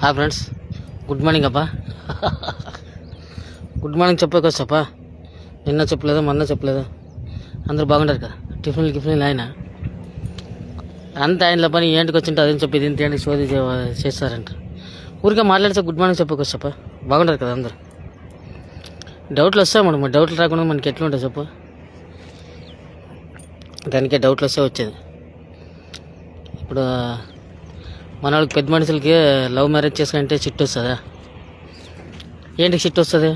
Hi friends, good morning అబ్బా. Good morning చెప్పకొచ్చప్పా. నిన్న చెప్పలేదు, మొన్న చెప్పలేదు. అందరూ బాగుంటారు కదా. టిఫిన్లు ఆయన అంత ఆయనలో పని ఏంటికి వచ్చింటే అదేం చెప్పి ఇది ఏంటి సోది చేస్తారంట. ఊరికే మాట్లాడితే గుడ్ మార్నింగ్ చెప్పకొచ్చప్పా. బాగుంటారు కదా అందరు. డౌట్లు వస్తాయి మరి డౌట్లు రాకుండా మనకి ఎట్లా ఉంటుంది చెప్పు. దానికే డౌట్లు వస్తే వచ్చేది. ఇప్పుడు మన వాళ్ళకి పెద్ద మనుషులకి లవ్ మ్యారేజ్ చేసుకుంటే చిట్టు వస్తుందా? ఏంటి చిట్టు వస్తుంది?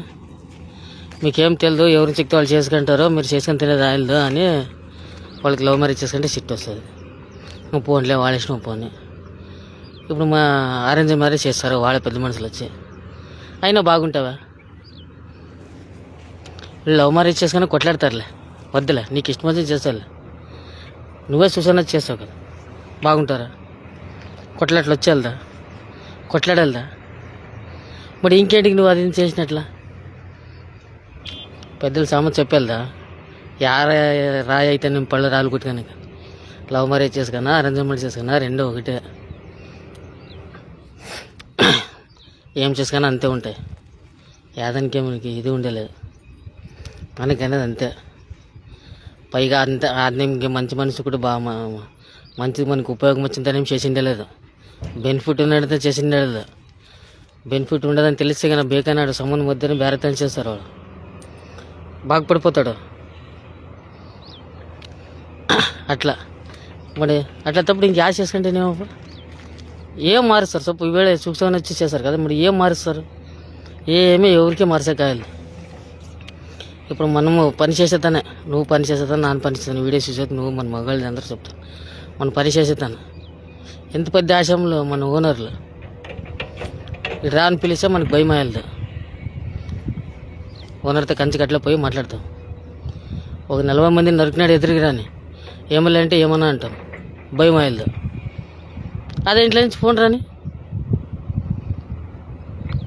మీకేం తెలియదు, ఎవరిని చిక్కితే వాళ్ళు చేసుకుంటారో, మీరు చేసుకొని తినేది రాయలేదు అని వాళ్ళకి లవ్ మ్యారేజ్ చేసుకుంటే చిట్టు వస్తుంది. నువ్వు పోన్లే, వాళ్ళ ఇష్టం పోని. ఇప్పుడు మా అరేంజ్ మ్యారేజ్ చేస్తారు వాళ్ళ పెద్ద మనుషులు వచ్చి, అయినా బాగుంటావా? లవ్ మ్యారేజ్ చేసుకొని కొట్లాడతారులే, వద్దులే, నీకు ఇష్టం వచ్చి చేస్తారులే. నువ్వే చూసానది చేస్తావు కదా, బాగుంటారా? కొట్లాట్లు వచ్చేదా? కొట్లాడేదా? మరి ఇంకేంటికి నువ్వు అది చేసినట్లా? పెద్దలు సామెత చెప్పేదా? రాయి అయితే నేను పళ్ళు రాళ్ళు కుట్టుకని. లవ్ మ్యారేజ్ చేసుకున్నా, అరేంజ్మెంట్ చేసుకున్నా, రెండో ఒకటే. ఏం చేసుకున్నా అంతే ఉంటాయి. యాదానికే మనకి ఇది ఉండలేదు, మనకనేది అంతే. పైగా అంతే ఇంకే మంచి మనిషి కూడా బాగా మంచి మనకు ఉపయోగం వచ్చిందనేం చేసిండే లేదు. బెనిఫిట్ ఉన్నట్టు చేసిండే లేదు. బెనిఫిట్ ఉండదని తెలిస్తే కానీ బేకన్నాడు సంబంధం మధ్యన బేరతని చేస్తారు. వాడు బాగుపడిపోతాడు అట్లా. మరి అట్లా తప్పుడు ఇంక యాస్ చేసుకుంటేనేమో ఏం మారుస్తారు సొప్పు. ఈవేళ చూసుకొని వచ్చి చేస్తారు కదా, మరి ఏం మారుస్తారు? ఏమీ ఎవరికీ మార్చకాయాలి. ఇప్పుడు మనము పని చేసేదానే, నువ్వు పని చేసేదాన్ని, నాన్న పని చేస్తాను, వీడియో చూసేది నువ్వు, మన మగాళ్ళు అందరూ చెప్తాను. మనం పని చేసేదాన్ని. ఎంత పెద్ద ఆశయంలో మన ఓనర్లు రా అని పిలిస్తే మనకు భయం అయ్యాలి. ఓనర్తో కంచి కట్ల పోయి మాట్లాడతాం. ఒక 40 మందిని నరికినాడు ఎదురుకి రాని, ఏమలే అంటే ఏమన్నా అంటాం, భయం అయ్యాలి. అదే ఇంట్లో నుంచి ఫోన్ రాని,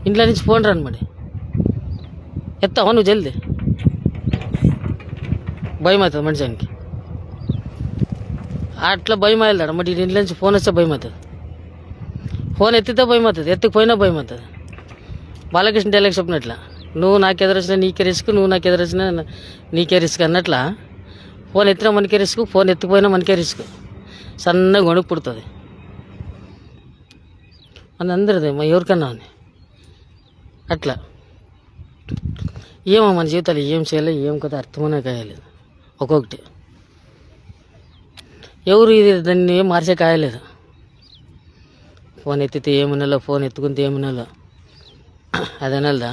ఇంట్లో నుంచి ఫోన్ రాని మరి ఎత్తావా నువ్వు జల్దీ? భయం అవుతుంది మనిషికి. అట్లా భయం అయ్యాలి. మరి ఇంట్లో నుంచి ఫోన్ వస్తే భయం అవుతుంది. ఫోన్ ఎత్తితే భయం అవుతుంది, ఎత్తుకుపోయినా భయం అవుతుంది. బాలకృష్ణ డైలాగ్ చెప్పినట్లా, నువ్వు నాకు ఎదురొచ్చినా నీకే రిస్క్, నువ్వు నాకు ఎదురొచ్చినా నీకే రిస్క్ అన్నట్లా. ఫోన్ ఎత్తినా మనకే రిస్క్, ఫోన్ ఎత్తుకుపోయినా మనకే రిస్క్. సన్నగా వణుకు పుడుతుంది మన అందరిది, మా ఎవరికన్నా అని. అట్లా ఏమో మన జీవితాలు ఏం చేయాలి, ఏం కదా అర్థమనే కాయలేదు. ఒక్కొక్కటి ఎవరు ఇది దాన్ని మార్చే కాయలేదు. ఫోన్ ఎత్తితే ఏమనాలో, ఫోన్ ఎత్తుకుంటే ఏమనాలో అదనల్దా?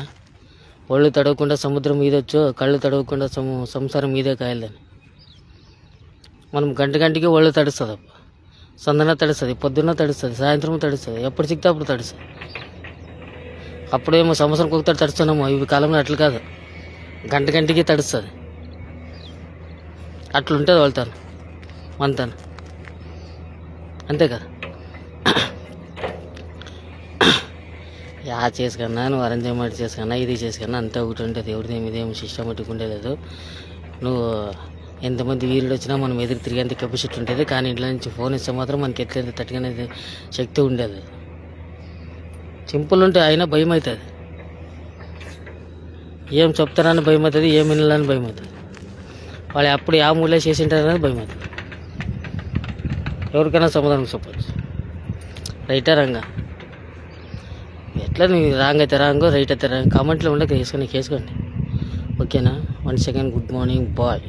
ఒళ్ళు తడవకుండా సముద్రం మీదొచ్చు, కళ్ళు తడవకుండా సంసారం మీదే కాయలేదని. మనం గంటకి ఒళ్ళు తడుస్తుంది. సందన తడుస్తుంది, పొద్దున్న తడుస్తుంది, సాయంత్రం తడుస్తుంది, ఎప్పుడు చిక్తే అప్పుడు తడుస్తుంది. అప్పుడేమో సంవత్సరం ఒకసారి తడుస్తున్నామో, ఇవి కాలంలో అట్లా కాదు, గంటకి తడుస్తుంది. అట్లుంటుంది వెళ్తాను మనతాను, అంతే కదా. యా చేసుకున్నా, నువ్వు అరేంజ్మెంట్ చేసుకున్నా, ఇది చేసుకున్నా అంతే ఒకటి ఉంటుంది. ఎవరిదేమి ఇదేమి సిస్టమేటిక్ ఉండలేదు. నువ్వు ఎంతమంది వీరుడు వచ్చినా మనం ఎదురు తిరిగేంత కెపాసిటీ ఉంటుంది. కానీ ఇంట్లో నుంచి ఫోన్ ఇస్తే మాత్రం మనకి ఎట్లయితే తట్టుకునేది శక్తి ఉండేది. సింపుల్ ఉంటే అయినా భయం అవుతుంది. ఏం చెప్తారని భయం అవుతుంది, ఏం వినాలని భయం అవుతుంది. వాళ్ళు అప్పుడు ఆ మూలే చేసింటారని భయం అవుతుంది. ఎవరికైనా సమాధానం చెప్పచ్చు. రైటా రాంగా? ఎట్లా నువ్వు రాంగ్ అయితే రాంగో, రైట్ అయితే రాంగ్ కామెంట్లో ఉండక వేసుకోండి. ఓకేనా? 1 సెకండ్. Good morning bye.